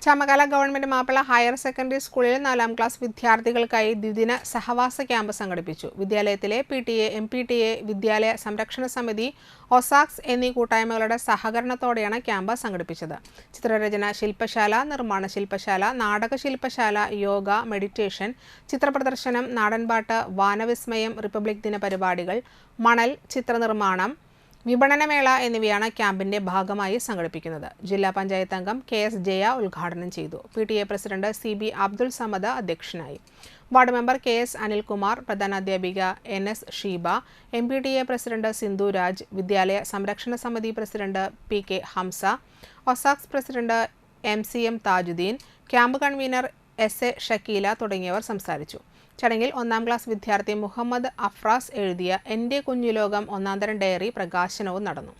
ചമകല government Mappila higher secondary സ്കൂളിൽ 4ാം class വിദ്യാർത്ഥികൾക്കായി ദ്വിദിന സഹവാസ ക്യാമ്പ് സംഘടിപ്പിച്ചു. വിദ്യാലയത്തിലെ PTA, MPTA, വിദ്യാലയ സംരക്ഷണ സമിതി, ഒസാക്സ് എന്നീ കൂട്ടായ്മകളുടെ സഹകരണത്തോടെയാണ് ക്യാമ്പ് സംഘടിപ്പിച്ചത്. ചിത്രരചന ശില്പശാല, നിർമ്മാണ ശില്പശാല, നാടക ശില്പശാല, യോഗ, മെഡിറ്റേഷൻ, ചിത്രപ്രദർശനം, നാടൻപാട്ട്, വാനവിസ്മയം, റിപ്പബ്ലിക് ദിന പരിപാടികൾ, മണൽ, ചിത്രനിർമ്മാണം, വിപണനമേള എന്നിവയാണ് ക്യാമ്പിന്റെ ഭാഗമായി സംഘടിപ്പിക്കുന്നത്. ജില്ലാ പഞ്ചായത്ത് അംഗം KS ജയ ഉദ്ഘാടനം ചെയ്തു. PTA president CB Abdul Samad അധ്യക്ഷനായി. വാർഡ് മെമ്പർ KS അനിൽകുമാർ, പ്രധാനാധ്യാപിക NS Sheeba, MPTA president Sindhu Raj, വിദ്യാലയ സംരക്ഷണ സമിതി പ്രസിഡന്റ് PK ഹംസ, ഒസാക്സ് president MCM Thajudheen, camp convener SA Shakeela തുടങ്ങിയവർ സംസാരിച്ചു. ചടങ്ങിൽ 1ാം ക്ലാസ് വിദ്യാർത്ഥി മുഹമ്മദ് അഫ്രാസ് എഴുതിയ എൻ്റെ കുഞ്ഞുലോകം ഒന്നാന്തരം ഡയറി പ്രകാശനവും നടന്നു.